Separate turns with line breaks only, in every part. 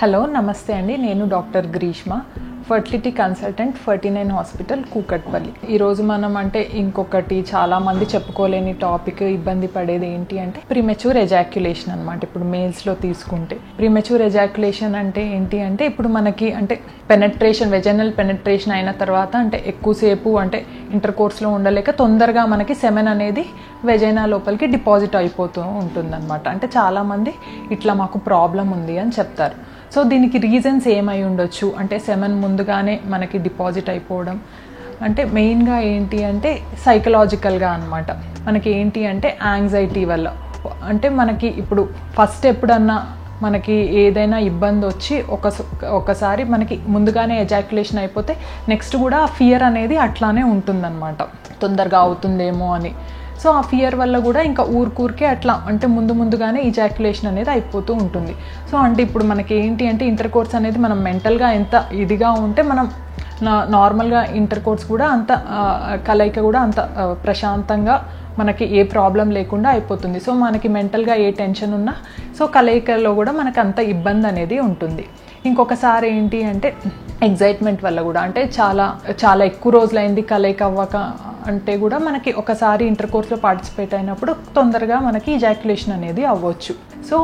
Hello నమస్తే అండి. నేను doctor Greeshma, fertility consultant 49 hospital Kukatpally. ఈరోజు మనం ఇంకొకటి చాలామంది చెప్పుకోలేని టాపిక్, ఇబ్బంది పడేది ఏంటి అంటే ప్రీమెచ్యూర్ ఎజాక్యులేషన్ అనమాట. ఇప్పుడు మేల్స్లో తీసుకుంటే ప్రీమెచ్యూర్ ఎజాక్యులేషన్ అంటే ఏంటి అంటే ఇప్పుడు మనకి పెనట్రేషన్, వెజైనల్ పెనట్రేషన్ అయిన తర్వాత ఎక్కువసేపు ఇంటర్ కోర్స్లో ఉండలేక తొందరగా మనకి సెమెన్ అనేది వెజైనా లోపలికి డిపాజిట్ అయిపోతూ ఉంటుందన్నమాట. చాలామంది ఇట్లా మాకు ప్రాబ్లం ఉంది అని చెప్తారు. సో దీనికి రీజన్స్ ఏమై ఉండొచ్చు సెమెన్ ముందుగానే మనకి డిపాజిట్ అయిపోవడం మెయిన్గా ఏంటి అంటే సైకలాజికల్గా అనమాట. మనకి ఏంటి అంటే యాంగ్జైటీ వల్ల మనకి ఇప్పుడు ఫస్ట్ ఎప్పుడన్నా మనకి ఏదైనా ఇబ్బంది వచ్చి ఒకసారి మనకి ముందుగానే ఎజాక్యులేషన్ అయిపోతే నెక్స్ట్ కూడా ఆ ఫియర్ అనేది అట్లానే ఉంటుందన్నమాట, తొందరగా అవుతుందేమో అని. సో ఆ ఫియర్ వల్ల కూడా ఇంకా ఊరికే అట్లా ముందుగానే ఇజాక్యులేషన్ అనేది అయిపోతూ ఉంటుంది. సో ఇప్పుడు మనకి ఏంటి ఇంటర్ కోర్స్ అనేది మనం మెంటల్గా ఎంత ఇదిగా ఉంటే మనం నార్మల్గా ఇంటర్ కోర్స్ కూడా అంత కలయిక కూడా అంత ప్రశాంతంగా మనకి ఏ ప్రాబ్లం లేకుండా అయిపోతుంది. సో మనకి మెంటల్గా ఏ టెన్షన్ ఉన్నా సో కలయికలో కూడా మనకు అంత ఇబ్బంది అనేది ఉంటుంది. ఇంకొకసారి ఏంటి ఎగ్జైట్మెంట్ వల్ల కూడా చాలా ఎక్కువ రోజులైంది కలయిక అవ్వక కూడా మనకి ఒకసారి ఇంటర్ కోర్స్లో పార్టిసిపేట్ అయినప్పుడు తొందరగా మనకి ఇజాక్యులేషన్ అనేది అవ్వచ్చు. సో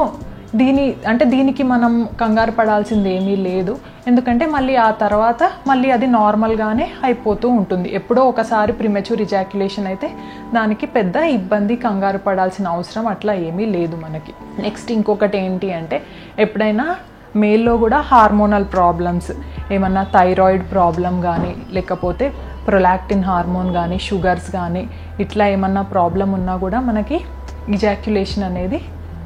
దీనికి మనం కంగారు పడాల్సింది ఏమీ లేదు, ఎందుకంటే మళ్ళీ ఆ తర్వాత మళ్ళీ అది నార్మల్గానే అయిపోతూ ఉంటుంది. ఎప్పుడో ఒకసారి ప్రీమెచ్యూర్ ఇజాక్యులేషన్ అయితే దానికి పెద్ద ఇబ్బంది, కంగారు పడాల్సిన అవసరం అట్లా ఏమీ లేదు మనకి. నెక్స్ట్ ఇంకొకటి ఏంటి ఎప్పుడైనా మేల్లో కూడా హార్మోనల్ ప్రాబ్లమ్స్, ఏమన్నా థైరాయిడ్ ప్రాబ్లం కానీ లేకపోతే ప్రొలాక్టిన్ హార్మోన్ కానీ షుగర్స్ కానీ ఇట్లా ఏమన్నా ప్రాబ్లం ఉన్నా కూడా మనకి ఇజాక్యులేషన్ అనేది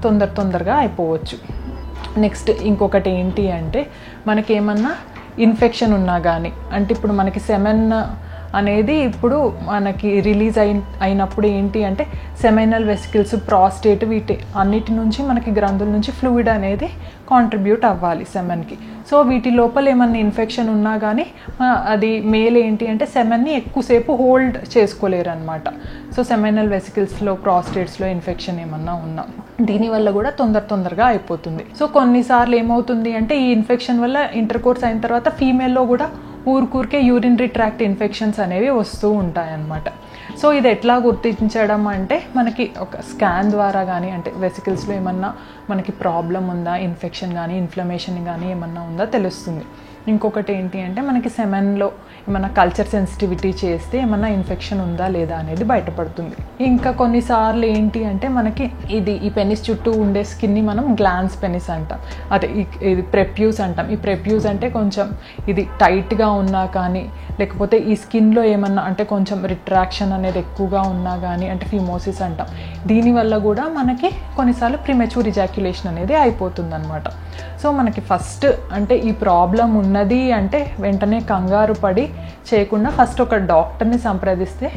తొందరగా అయిపోవచ్చు. నెక్స్ట్ ఇంకొకటి ఏంటి మనకి ఏమన్నా ఇన్ఫెక్షన్ ఉన్నా కానీ ఇప్పుడు మనకి సెమెన్ అనేది ఇప్పుడు మనకి రిలీజ్ అయినప్పుడు ఏంటి సెమైనల్ వెసికిల్స్, ప్రాస్టేట్ వీటి అన్నిటి నుంచి మనకి గ్రంథుల నుంచి ఫ్లూయిడ్ అనేది కాంట్రిబ్యూట్ అవ్వాలి సెమెన్కి. సో వీటి లోపల ఏమన్నా ఇన్ఫెక్షన్ ఉన్నా కానీ అది మేల్ ఏంటి సెమెన్ని ఎక్కువసేపు హోల్డ్ చేసుకోలేరు అనమాట. సో సెమైనల్ వెసికిల్స్లో, ప్రాస్టేట్స్లో ఇన్ఫెక్షన్ ఏమన్నా ఉన్నా దీనివల్ల కూడా తొందరగా అయిపోతుంది. సో కొన్నిసార్లు ఏమవుతుంది ఈ ఇన్ఫెక్షన్ వల్ల ఇంటర్ కోర్స్ అయిన తర్వాత ఫీమేల్లో కూడా ఊరికే యూరినరీ ట్రాక్ట్ ఇన్ఫెక్షన్స్ అనేవి వస్తూ ఉంటాయన్నమాట. సో ఇది ఎట్లా గుర్తించడం మనకి ఒక స్కాన్ ద్వారా కానీ వెసికిల్స్లో ఏమన్నా మనకి ప్రాబ్లం ఉందా, ఇన్ఫెక్షన్ కానీ ఇన్ఫ్లమేషన్ కానీ ఏమన్నా ఉందా తెలుస్తుంది. ఇంకొకటి ఏంటి మనకి సెమెన్లో ఏమన్నా కల్చర్ సెన్సిటివిటీ చేస్తే ఏమన్నా ఇన్ఫెక్షన్ ఉందా లేదా అనేది బయటపడుతుంది. ఇంకా కొన్నిసార్లు ఏంటి మనకి ఈ పెనిస్ చుట్టూ ఉండే స్కిన్ని మనం గ్లాన్స్ పెనిస్ అంటాం, అదే ఇది ప్రెప్యూస్ అంటాం. ఈ ప్రెప్యూస్ కొంచెం ఇది టైట్గా ఉన్నా కానీ లేకపోతే ఈ స్కిన్లో ఏమన్నా కొంచెం రిట్రాక్షన్ అనేది ఎక్కువగా ఉన్నా కానీ ఫిమోసిస్ అంటాం. దీనివల్ల కూడా మనకి కొన్నిసార్లు ప్రీమెచ్యూర్ ఇజాక్యులేషన్ అనేది అయిపోతుంది అనమాట. సో మనకి ఫస్ట్ ఈ ప్రాబ్లం ఉన్నది వెంటనే కంగారు పడి చేయకుండా ఫస్ట్ ఒక డాక్టర్ని సంప్రదిస్తే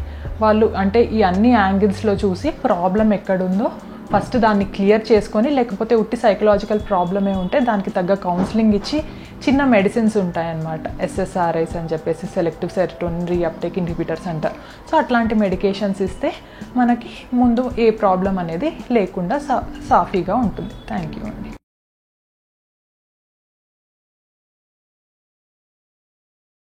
వాళ్ళు ఈ అన్ని యాంగిల్స్లో చూసి ప్రాబ్లం ఎక్కడుందో ఫస్ట్ దాన్ని క్లియర్ చేసుకొని, లేకపోతే ఉట్టి సైకలాజికల్ ప్రాబ్లమే ఉంటే దానికి తగ్గ కౌన్సిలింగ్ ఇచ్చి చిన్న మెడిసిన్స్ ఉంటాయన్నమాట, SSRIs అని చెప్పేసి, సెలెక్టివ్ సెరోటోనిన్ రీఅప్టేక్ ఇన్హిబిటర్స్ అంటారు. సో అట్లాంటి మెడికేషన్స్ ఇస్తే మనకి ముందు ఏ ప్రాబ్లం అనేది లేకుండా సాఫీగా ఉంటుంది. థ్యాంక్ యూ అండి.